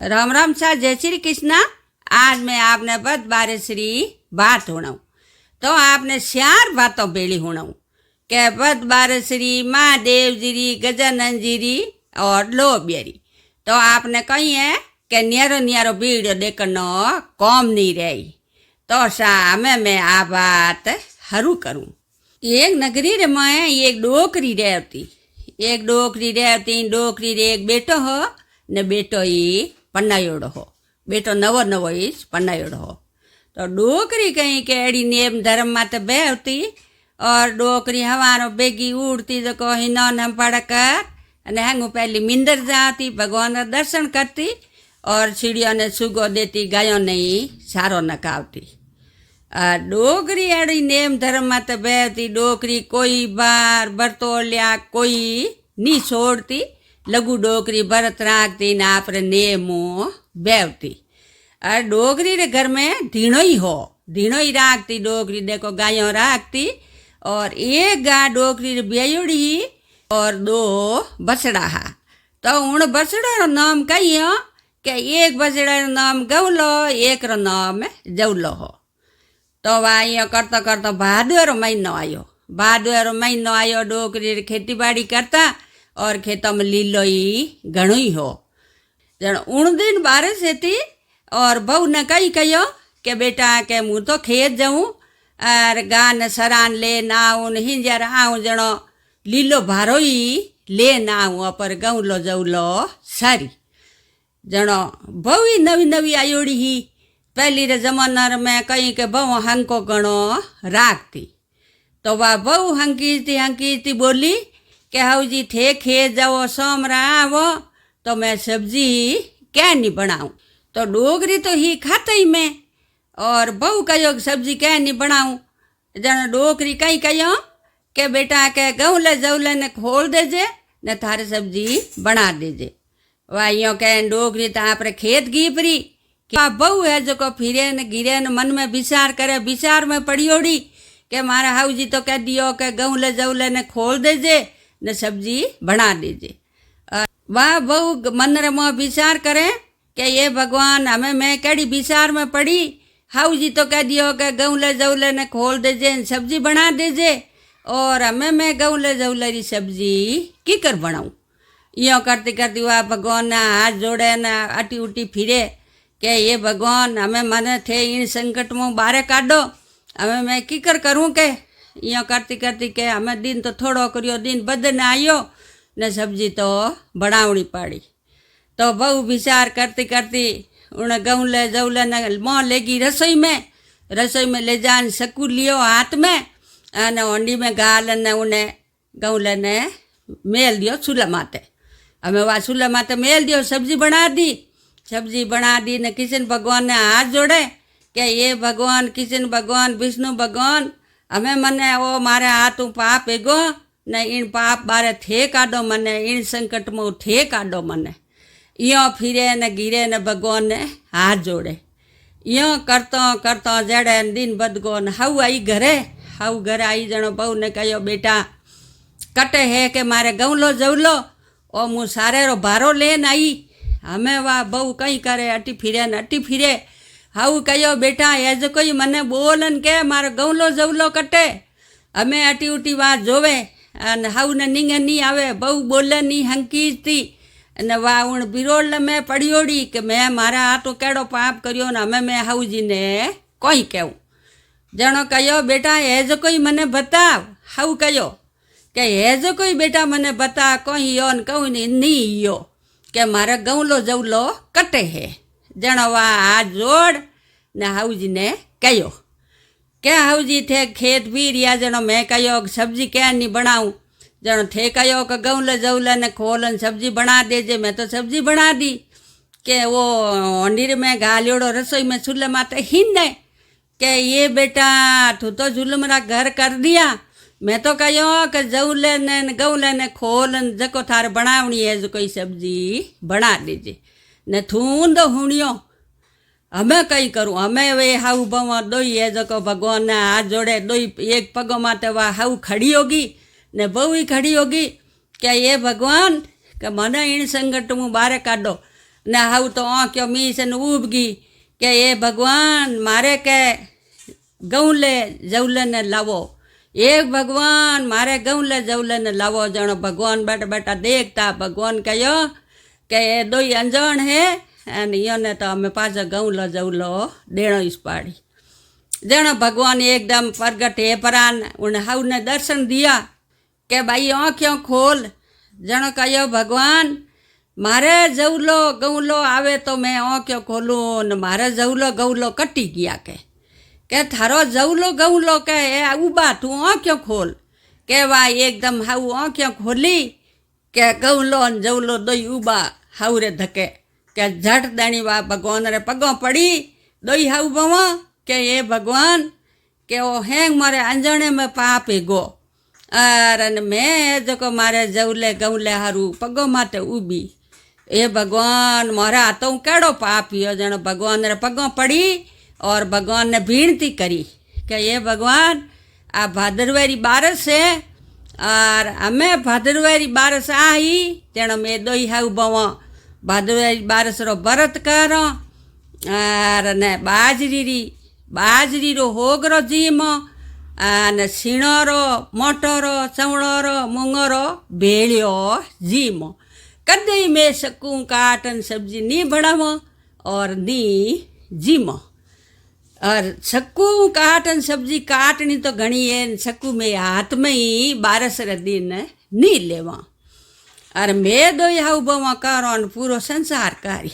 राम राम सा जय श्री कृष्णा। आज मैं आपने बद बारे श्री बात होणाऊं तो आपने श्यार बातों बेली होणाऊं के बद बारे श्री महादेव जीरी गजानन जीरी और लोबियरी तो आपने कही है कि न्यारो न्यारो वीडियो देखनो कौम नहीं रही तो सामे मैं आ बात हरू करूं। एक नगरी रे में एक डोकरी रहती डोकरी रे एक बेटो हो ने बेटो ही पन्नायोड़ो हो। बेटो नवो नवो ही पन्नायोड़ो हो तो डोकरी कहीं के एड़ी नेम धर्म माते बेहती और डोकरी हवारो बेगी उड़ती जो को हिनौन हम पड़ कर अने हंगू पहली मिंदर जाती भगवान का दर्शन करती और चिड़ियों ने सुगो देती गायों ने ही सारो नकावती। डोकरी एड़ी नेम धर्म माते बेहती डोकरी कोई बार बरतोलिया कोई नी छोड़ती लघु डोकरी भरत राखती ना आपरे नेमो बेवती। डोकरी रे घर में धीणो ही राखती डोकरी देखो गायों राखती और एक गाय डोकरी रे बेयोड़ी और दो बछड़ा हा तो उन बछड़ा रो नाम कहियो के एक बछड़ा रो नाम गौलो एक रो नाम जौलो हो। तो वाइयो करता करता भादुरो महीनो आयो डोकरी रे खेती बाड़ी करता और खेतों में लीलो ही घणो ही हो। जण उन दिन बारिश थी और बहू ने कही कहो के बेटा के मुँह तो खेत जाऊँ और गान सरान ले ना आऊँ हिंजर आऊँ जणो लीलो भारो ही ले ना आऊँ पर गौलो जौलो सारी जणो बहू ही नवी नवी आयोड़ी ही पहली रे जमाना में कहीं के बहू हंको गणो राखती तो वह बहू हंकीती बोली के हाउ जी थे खेत जाओ सोमरा आवो तो मैं सब्जी क्या नहीं बनाऊं। तो डोगरी तो ही खाते ही मैं और बहू कहो सब्जी क्या नहीं बनाऊं। जन डोगरी कहीं कहो के बेटा के गौले जौले ने खोल देजे ने थारे सब्जी बना देजे। वाइयों के डोगरी तो आप खेत गीपरी बहू है जो को फिरे न गिरे न मन में विचार करे विचार में पड़ियोड़ी के मारा हाउ जी तो कह दियो के गौले जौले ने खोल देजे ने सब्जी बना दीजिए। वाह बहू मन रे मोह विचार करें कि ये भगवान हमें मैं कड़ी विचार में पड़ी हाउ जी तो कह दियो कि गौले जौले ने खोल दीजिए सब्जी बना दीजिए और हमें मैं गौले जौले की सब्जी की कर बनाऊँ। यो करती करती वाह भगवान ने हाथ जोड़े न अटी उटी फिरे कि ये भगवान हमें मन थे इन संकट में बारे काटो हमें मैं की कर करूँ के यो करती करती के हमें दिन तो थोड़ो करियो दिन बदन आयो ने सब्जी तो बनावनी पड़ी। तो बहु विचार करती करती उन गौले जौले ने मोह लेगी रसोई में ले जान सकू लियो हाथ में अने होंडी में गाल ने उन्हें गौले ने मेल दियो चूल्हा माते हमें वहाँ चूल्हा माते मेल दियो सब्जी बना दी ने किशन भगवान ने हाथ जोड़े कि ये भगवान किशन भगवान विष्णु भगवान हमें मने वो मारे हाथ पाप एगो ने इन पाप बारे थे काढो मने इन संकट में थे काढो मने यो फिरे न गिरे न भगवान ने हाथ जोड़े। यो करतो जड़े दिन बद गो न हाउ घर आई जनो बहू ने कहो बेटा कटे है के मारे गौलो जौलो ओ मु सारे रो भारो लेन आई हमें वाह बहू कहीं करे अटी फिरे हाउ कहो बेटा ये जो कोई मने बोलन के मारो गौलो जौलो कटे हमें अटी उटी बात जोवे अन हाउ ने नींग नहीं आवे बहु बोले नहीं हंकीती ने वाह उन बिरोल में पड़ियोड़ी कि मैं मारा हाथों केड़ो पाप करियो न हमें मैं हाउ जी ने कोई कहूँ। जनो कहो बेटा ये जो कोई मने बताव हाउ कहो के ये जो कोई बेटा मने बता कोई यो न कहूँ नहीं यो के मारा गौलो जौलो कटे है। जनो वाह हाथ जोड़ ने हाउ जी ने कहो क्या हाउ जी थे खेत भी रिया जनो मैं कहो सब्जी क्या नहीं बनाऊँ जनो थे कहो कि गौले जौले ने खोलन सब्जी बना देजे मैं तो सब्जी बना दी के वो हंडीर में गालियोड़ो रसोई में चूल्हे माते हिंदे के ये बेटा तू तो झुलमरा घर कर दिया मैं तो कहो कि जौले ने गौले ने खोलन जको थार बनावनी है जो कोई सब्जी बना दीजिए ने थून दो हुणियो हमें कई करूँ हमें वे हाउ बवा दोई है जो को भगवान ने हाथ जोड़े दोई एक पगो माते वह हाउ खड़ी होगी ने बहु ही खड़ी होगी क्या ये भगवान के मने इन संकट में बारे काढो ને હાવ તો આંખ્યો મીસ ને ઉભગી કે એ ભગવાન મારે કે ઘઉં લે જવલને લાવો, એ ભગવાન મારે ઘઉં લે જવલને લાવો. જાણો ભગવાન બેઠા બેઠા દેખતા ભગવાન કહ્યો કે એ દોઈ અંજણ હે અને એને તો અમે પાછો ઘઉં લો જવલો દેણો ઈસ પાડી. જાણો ભગવાન एकदम प्रगट है परान उन्हें हाउ ने दर्शन दिया કે ભાઈ આંખ્યો ખોલ. જાણો કહ્યો ભગવાન મારે જવલો ગૌલો આવે તો મેં આંખ્યો ખોલું ને મારે જવલો ગૌલો કટી ગયા કે થારો જવલો ગૌલો કે એ ઊભા તું આંખ્યો ખોલ. કે ભાઈ એકદમ હાવ આંખ્યો ખોલી કે ગૌલો ને જવલો દોઈ ઊભા હાવ રે ધકે કે ઝટ દાણી વા ભગવાન રે પગો પડી દોઈ હાવ બવા કે એ ભગવાન કે ઓ હેંગ મારે અંજણે મેં પાપે ગો અરે મેં જો મારે જવલે ગૌલે હારું પગો માટે ઊભી. એ ભગવાન મારા તો હું કેડો પાપ્યો. જાણો ભગવાન રે પગો પડી और भगवान ने विनती करी कि ये भगवान आ भादरवेरी बारस है और हमें भादरवेरी बारस आई तेणो मैं दोई हाउ बवा भादरवेरी बारस रो व्रत करो और ने बाजरी रो होगरो जीमो અને સીણોરો મોટોરો ચવણોરો મૂંગોરો ભેળ્યો જીમો. કદી મેં શકું કાટન સબ્જી નહીં બનાવો और नी जीमो. और सक्कू काटन सब्जी काटनी तो घनी है, सक्कू में हाथ में ही 12 दिन नहीं लेवा. और मैं दो हाउ बवा करो पूरो संसार कारी.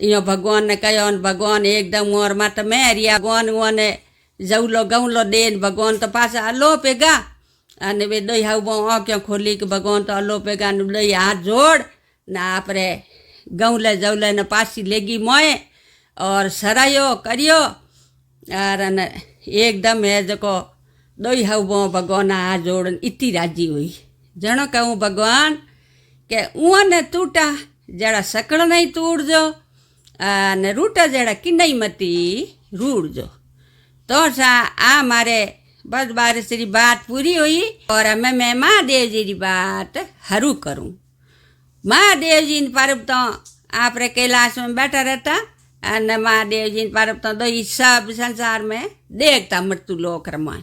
यो भगवान ने कहो भगवान एकदम और मत मैं रिया भगवान ने जवलो गौलो देन भगवान तो पासा अलो पेगा अने वे दो हाउ बवा क्यों खोली कि भगवान तो अलो पेगा ने दो हाथ जोड़ ना आपरे गौले जवले ने पासी लेगी मोए और सरायो करियो और एकदम है जो दोई हाउ भगवान हाथ जोड़ इतनी राजी हुई. जनो कहूँ भगवान के ऊँ ने टूटा जड़ा सकड़ नहीं तूड़जो ने रूटा जड़ा कि नहीं मती रूड़जो. तो सा आ मारे बस बारिश री बात पूरी हुई और हमें मैं महादेव जी की बात हरू करूँ. महादेव जी ने पर्व तो आप रे कैलाश में बैठा रहता और महादेव जी पर्व तो दो सब संसार में देखता मृत्यु लोक रमाए.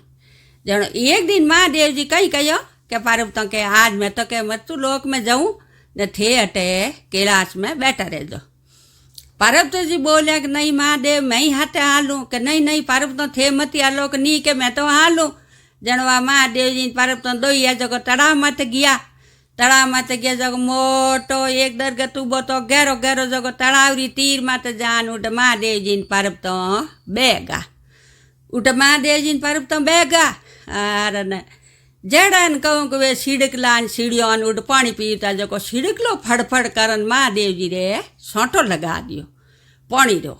जनो एक दिन महादेव जी कही कहो कि पर्व तो के आज मैं तो के मृत्यु लोक में जाऊँ ने थे अटे कैलाश में बैठा रह जाओ. पर्व तो जी बोले कि नहीं महादेव मैं ही हाथे हालूँ कि नहीं पर्व तो थे मत हालो कि नहीं के मैं तो हालूँ. जणवा महादेव जी पर्व तो दो जो तड़ाव मत गया तड़ाव मत गया जगो मोटो एक दरगत उबो तो गहरो गहरो जगो तड़ावरी तीर मत जान उठ महादेव जी पर्व तो बेगा उठ महादेव जी पर्व तो बेगा. और जड़न कहूँ कि वे सीड़कला सीढ़ियों उठ पानी पीता जो सीड़कलो फड़फड़ करन महादेव जी रे सोंटो लगा दियो पानी रो.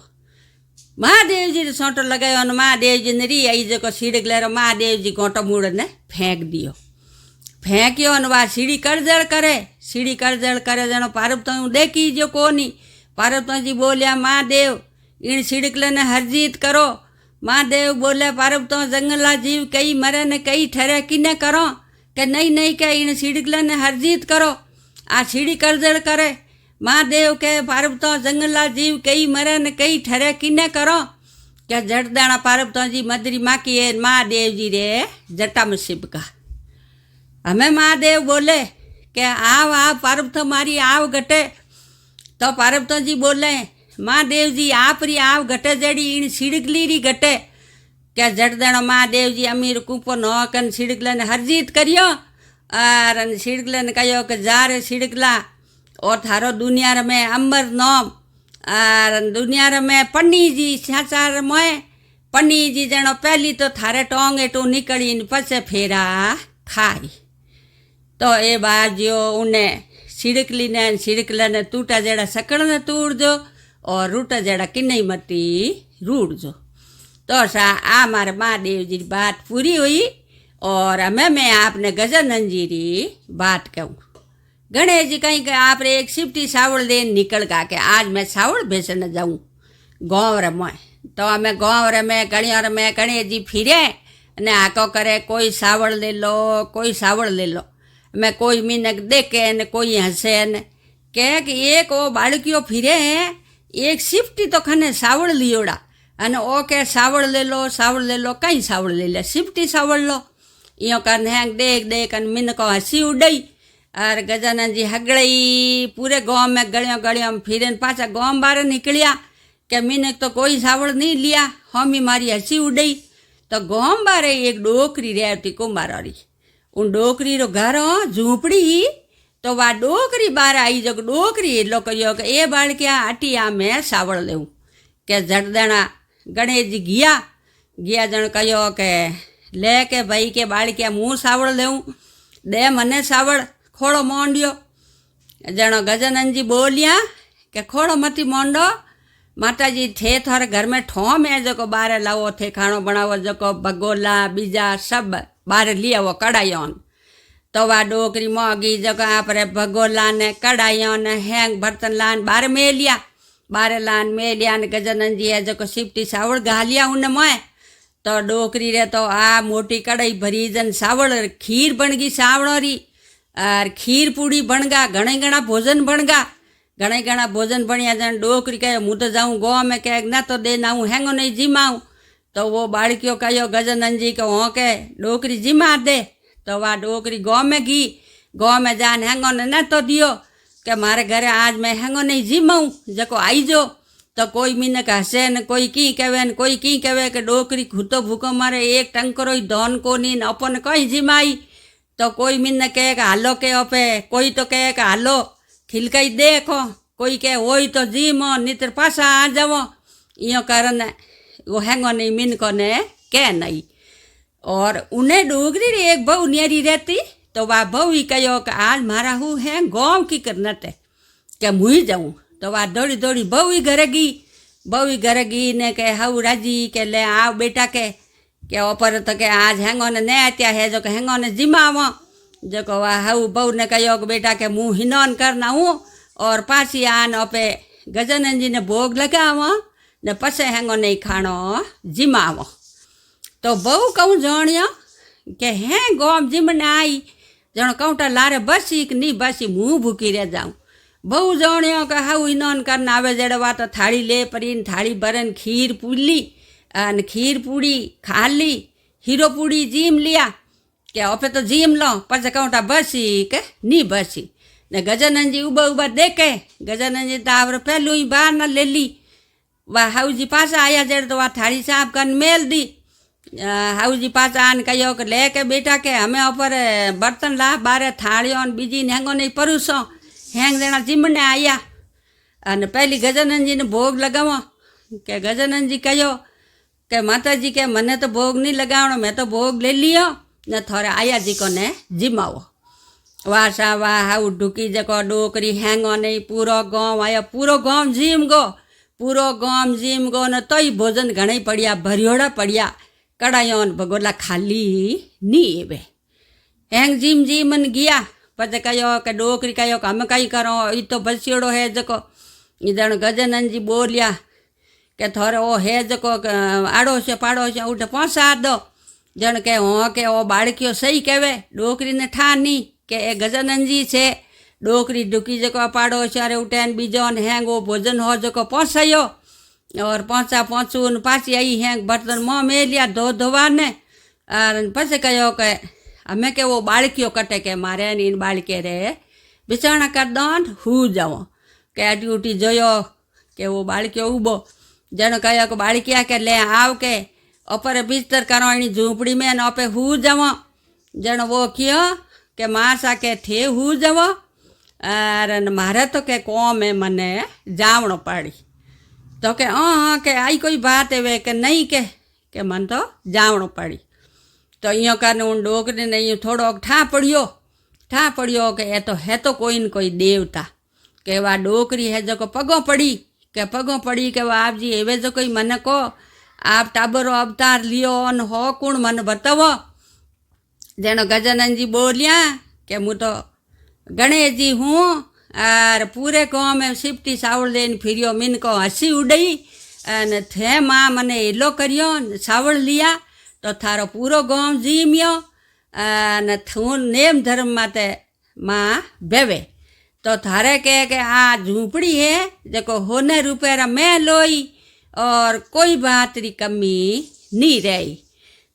महादेव जी रे सोंटो लगायो महादेव जी ने री आई जो सीड़कले रो महादेव जी गोटो मूड़ ने फेंक दियो. फेंक्यो ने वा सीढ़ी करजड़ करे जनो पार्वतो देखी जो कोनी. पार्वतो जी बोलिया महादेव इन सीड़कले ने हरजीत करो. महादेव बोले पार्वतो जंगला जीव कई मरे ने कई ठहरे किने करो के नहीं के इन सीड़कले ने हरजीत करो आ सीढ़ी करजड़ करे. महादेव के पार्वतो जंगला जीव कई मरे ने कई ठहरे किने करो के जट दाना पार्वतो जी मदरी माकी है महादेव जी रे जटा में सिपका. हमें महादेव बोले कि आव पार्वतो मारी आव घटे. तो पार्वतो जी बोले महादेव जी आप री आव घटे जड़ी इन सीड़कली री घटे क्या जट देना. महादेव जी अमीर कूपो नौकन सीड़कला ने हरजीत करियो और सीड़कला ने कहो कि जा रे सीड़कला और थारो दुनिया में अंबर नोम और दुनिया में पन्नी जी साचार मोए पन्नी जी जनो पहली तो थारे टोंग एटू निकली पछे फेरा खाई. तो ए बाजियो उन्हें सिड़कला ने टूटा जड़ा सकड़ ने तूड़ जो और रूटा जड़ा किन्नई मती रूड़ जो. तो सा आ मारे महादेव जी बात पूरी हुई और हमें मैं आपने गजानन जी री बात कहूँ. गणेश जी कहीं आप रे एक सिफ्टी सावड़ दे निकल गा के आज मैं सावड़ बेचने जाऊँ गाँव रे में. तो हमें गाँव रे में गणिया में गणेश जी फिरे ने आको करे कोई सावड़ ले लो कोई सावड़ ले लो. मैं कोई मीनक देखे ने कोई हंसे ने કે એક ઓ બાળકીઓ ફિરે એક સિફટી તો ખને સાવળ લીઓડા અને ઓ કે સાવળ ले लो कहीं सावड़ ले ले सिफ्टी सावड़ लो यो कर हैंग देख देख अन मिन को हंसी उड़ई और गजानन जी हगड़ई पूरे गांव में गलियों में फिरे पाछा गांव बाहर निकलिया कि मीने तो कोई सावड़ नहीं लिया हमी मारी हंसी उड़ई तो गांव बाहर एक डोकरी रहती कुंभारी उन डोकरी रो घर झूंपड़ी तो वा डोकरी बाहर आई जो डोकरी एटलो कहो कि ए बाळकिया आटिया में सावड़ लेवू के झटदणा गणेश जी गया जण कहो के ले के भाई के बाळकिया मू सावड़ लेवू दे मने सावड़ खोड़ो मोंडियो जणो गजानन जी बोलिया के खोड़ो मती मोंडो माताजी थे थारे घर में ठो में जो बाहर लावो थे खाणो बनावो जो भगोला बीजा सब बाहर लियावो कढ़ाइयों तो वा डोकरी मोगी जो आप भगोला ने कढ़ाइयों ने हैंग बर्तन लान बाहर मेलिया ने गजानन जी है जो सिफ्टी सावड़ घालिया उन मोए तो डोकरी रे तो आ मोटी कढ़ाई भरी जन सावड़ खीर बन गई सावड़ोरी और खीर पूड़ी बन गा घणा भोजन बन गा घणा भोजन बनिया जन डोकरी कहे हूँ तो जाऊँ गाँव में कहे ना तो दे ना हूँ हैंगो नहीं जिमाऊँ तो वो बाड़कियों कहो गजानन जी को हों के डोकरी जिमा दे तो वह डोकरी गाँव में गई गाँव में जान हैंगो ने न तो दियो कि मारे घरे आज मैं हैंगो नहीं जिमाऊँ जको आई जो तो कोई मीनक हसे न कोई की कहे न कोई की कहे कि डोकरी खूतो भूको मारे एक टंकरो ही धन को नहीं अपन कहीं जिमाई तो कोई मीन कहे कि हालो के अपे कोई तो कहे कि हालो खिलकाई देखो कोई कहे वही तो जिमो नितर पासा आ जाओ यो कारण वो हैंगो नहीं मीन को ने कह नहीं और उन्हें डोगरी रे एक बहू न्यारी रहती तो वह बहू ही कहो कि आज मारा हूँ है गाँव की करना थे क्या मुई जाऊँ तो वह दौड़ी दौड़ी बहू ही घरे गई ने कहे हाउ राजी के ले आओ बेटा के ऊपर तो के आज हैंगो ने नहीं आत्या है जो के हैंगो ने जिमावो जो को वह हाउ बहू ने कहो कि बेटा के मुँह हिनौन करना हूँ और पासी आन अपे गजानन जी ने भोग लगावो ने पसे हैंगो नहीं खाणो जिमावो तो बहु कहूँ जाणियो के हैं गाँव जिमने आई जण कहूँटा लारे बसी कि नहीं बसी मुँह भूकी रह जाऊँ बहु जाणियो के हाउ इनोन करना आवे जड़वा तो थाली ले परीन थाली भरन खीर पूली अन खीर पूड़ी खा ली हीरो पूड़ी जीम लिया के अपे तो जीम लो पछे कहूँटा बसी के नहीं बसी ने गजानन जी उबा देखे गजानन जी तो आवरे पहलू ही बाहर न ले ली वह हाउ जी पास आया जड़ तो वह थाली साफ कर मेल दी हाउ जी पास आन कहो कि ले के बेटा के हमें ऊपर बर्तन ला बारे थालियों बीजी हैंगो नहीं परूसो हैंग देना जिमने आया अने पहली गजानन जी ने भोग लगावो के गजानन जी कहो के माता जी के मने तो भोग नहीं लगावणो मैं तो भोग ले लियो ने थोड़े आया जी को ने जिमावो वाह सा वाह हाउ ढुकी जको डोकरी हैंगो नहीं पूरो गाँव आयो पूरो गाँव जिम गो न तोय भोजन घणे पड़िया भरियोड़ा पड़िया कढ़ाइयों भगोला खाली नहीं एवे हैंग जिम मन गया पछे कहो कि डोकरी कहो कि हम कहीं करो ये तो बसियोड़ो है जको जण गजानन जी बोलिया के थोड़े वो है जको आड़ोशे पाड़ोशे उठे पहुँचा दो जण के हों के वो बाड़कियों सही कहवे डोकरी ने ठानी के ए गजानन जी से डोकरी ढुकी जको पाड़ोशे रे उठे बीजो ने हैंग वो भोजन हो जको पहुँचायो और पहुँचू न पाछी आई हैंग बर्तन मोह में लिया धोवा ने और पछे कहो के हमें के वो बाळकियों कटे के मारे इन बाळके रे बिछाणा कर दो हू जाओ के अटी उठी जोयो के वो बाळकियों उबो जण कहो कि बाळकिया के ले आव के ऊपर बिस्तर करो एनी झूंपड़ी में ओपे हू जाओ जण वो कियो के मासा के थे हू जाओ और मारे तो के कोम में मने जावणो पड़ी तो के हाँ के आई कोई बात है के नहीं के मन तो जावणो पड़ी तो यो करने उन डोकरी ने यूँ थोड़ो ठा पड़ियो के ये तो है तो कोई न कोई देवता के वह डोकरी है जो को पगों पड़ी के वह आप जी एवे जो कोई मन को आप टाबरो अवतार लियो न हो कुण मन बतावो जेनो गजानन जी बोलिया के मु तो गणेश जी हूँ और पूरे गाँव में सिफ्टी सावड़ लेन फिरियो मिन को हंसी उड़ई अने थे माँ मने एलो करियो सावड़ लिया तो थारो पूरो गाँव जीमियो अने थून नेम धर्म माते माँ बेवे तो थारे कहे कि आ झूंपड़ी है जको होने रुपये में लोई और कोई बात री कमी नहीं रही।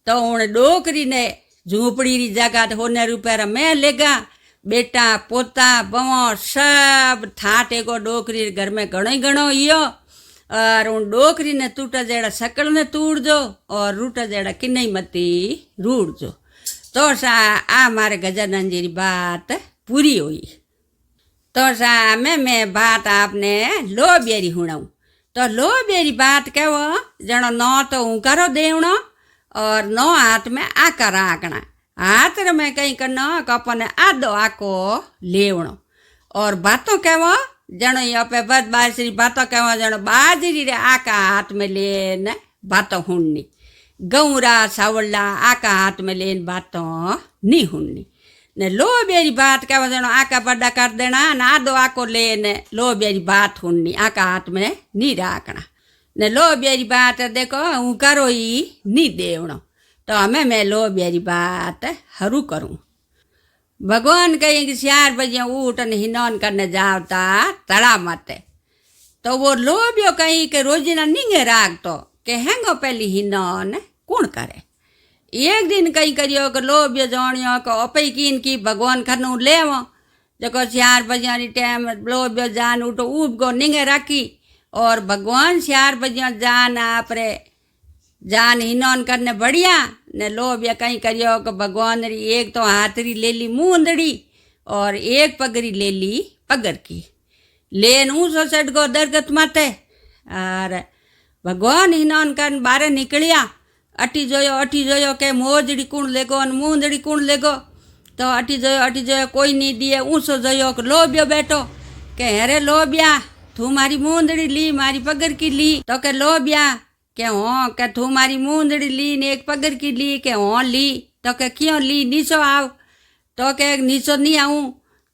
तो उन डोकरी ने झूंपड़ी री जगह होने रुपये में लेगा। बेटा पोता बवो सब थाटे को डोकरी घर में घणो इो और उन डोकरी ने टूटा जेड़ा सकल ने तूड़ जो और रूटा जेड़ा किन्नई मती रूड़ जो। तो सा आ मारे गजानन जी री बात पूरी हुई। तो सा मैं बात आपने लोबियरी हुणाऊं। तो लोबियरी बात कहो जनो न तो ऊंकारो देवणो और न हाथ में आकर आकना। हाथ में कहीं करना कपने आदो आको लेवणो और बातों कहो जनो यहाँ पे बद बाजरी बातों कहो जनो बाजरी रे आका हाथ में लेन बातों हुणनी। गौरा सावला आका हाथ में लेन बातों नहीं हुणनी। ने लोबियरी बात कहो जनो आका बड़ा कर देना न आदो आको लेन लोबियरी बात हुणनी आका हाथ में नहीं राखना। ने लोबियरी बात देखो हूँ करो ही नहीं देवणो। तो हमें मैं लोबियरी बात हरू करूँ। भगवान कहीं कि 4 बजे उठ ने हिनौन करने जावता तड़ा मत। तो वो लोबियो कहीं के रोजीना निंगे राग तो के हेंगो पहली हिनौन कौन करे। एक दिन कहीं करियो कि लोबियो जानियो को अपई कीन की भगवान खनू लेवो जको 4 बजे टाइम लोबियो जान उठो ऊब गो निंगे राखी और भगवान 4 बजे जान आपरे जान हिनौन करने बढ़िया ने लोबिया कहीं करियो कि भगवान री एक तो हाथरी ले ली मूंदड़ी और एक पगरी ले ली पगर की लेन ऊँसो सट गो दरगत माथे और भगवान हिनौन कर बारे निकलिया। अटी जोयो के मोजड़ी कुण लेगो और मूंदड़ी कुण लेगो। तो अटी जोयो कोई नहीं दिए। ऊँसो जोयो कि लोबियो बैठो के अरे लोबिया तू मारी मूंदड़ी ली मारी पगर की ली। तो के लोबिया के हों के तू मारी मूंदड़ी ली ने एक पगर की ली के हों ली। तो के क्यों ली नीचो आओ। तो के नीचो नहीं आऊँ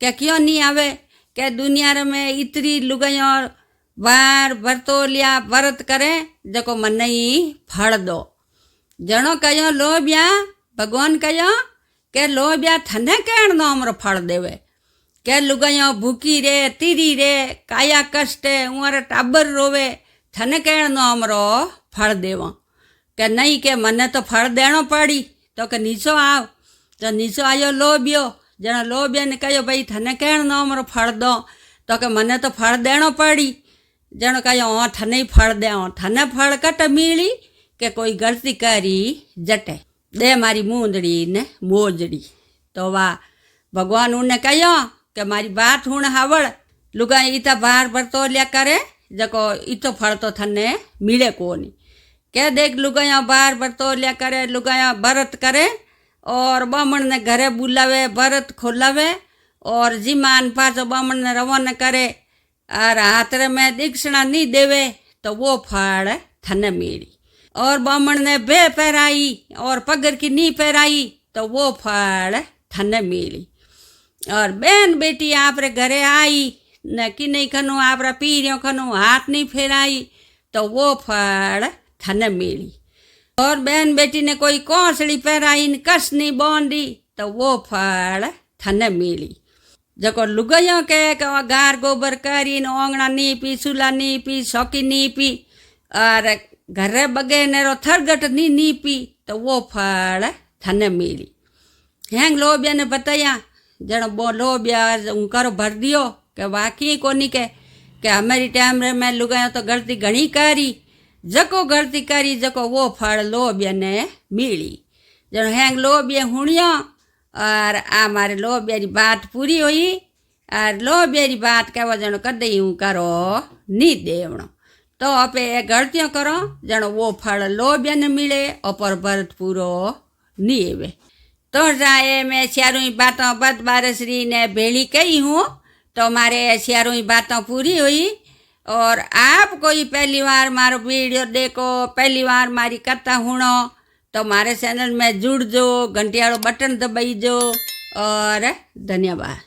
के क्यों नहीं आवे के दुनिया में इतनी लुगाइयों बार बरतोलिया व्रत करे जको मन ही फल दो। जनो कहो लोबिया भगवान कहो के लोबिया थने कहण नो हमरो फल देवे के लुगाइयों भूखी रे तीरी रे काया कष्ट उमर टाबर रोवे थने कहण नो हमरो फल देव के नहीं के मने तो फल देनो पड़ी। तो के नीचो आओ। तो नीचो आयो लोबियो जना लोबिया ने कहो भाई थने कहण नो हमरो फल दो। तो के मने तो फल देनो पड़ी। जनो कहो हाँ थने ही फल दे थने फल कट मिली के कोई गलती करी जटे दे मारी मूंदड़ी ने मोजड़ी। तो वाह भगवान उन्हें कहो के मारी बात हुण हावड़ लुगा इता बार बरतोलिया करे जको इतो फल तो थने मिले कोनी। के देख लुगाया बार बरतोलिया करे लुगाया भरत करे और बामण ने घरे बुलावे भरत खोलावे और जिमान पाछो बामण ने रवाना करे और हाथ में दीक्षिणा नहीं देवे तो वो फल थने मिली। और बामण ने बे पहराई और पगर की नी पहराई तो वो फल थने मिली। और बहन बेटी आपरे घरे आई न कि नहीं खनू आपरा पीरियों खनू हाथ नहीं फेराई तो वो फल थने मिली। और बहन बेटी ने कोई कौसड़ी पहराई न कस नहीं बांधी तो वो फल थने मिली। जको लुगाइयों के गार गोबर करी न ओंगना नी पी सुला नी पी सौकी नी पी और घरे बगे नेरो थरगट नी पी तो वो फल थने मिली। हैंग लोबिया ने बताया जनो बो लोबिया करो भर दियो के वाकई कोनी के हमारी टाइम रे मैं लुगायो तो गलती घणी करी जको गलती करी जको वो फल लोबिया ने मिली। जनो हैंग लोबिया हुणियो और आ मारे लोबिया री बात पूरी हुई। और लोबिया री बात कहो जनो कदे यूँ करो नी देवणो। तो आपे गलतियों करो जनो वो फल लोबिया ने मिले और भरत पूरो नी एवे। तो जाए मैं चारों बातों बद बारसरी ने भेड़ी कही हूँ तो मारे चारों बातों पूरी हुई। और आप कोई पहली बार मारो वीडियो देखो पहली बार मारी कथा हुणो तो मारे चैनल में जुड़ जो घंटियाड़ो बटन दबाई जो और धन्यवाद।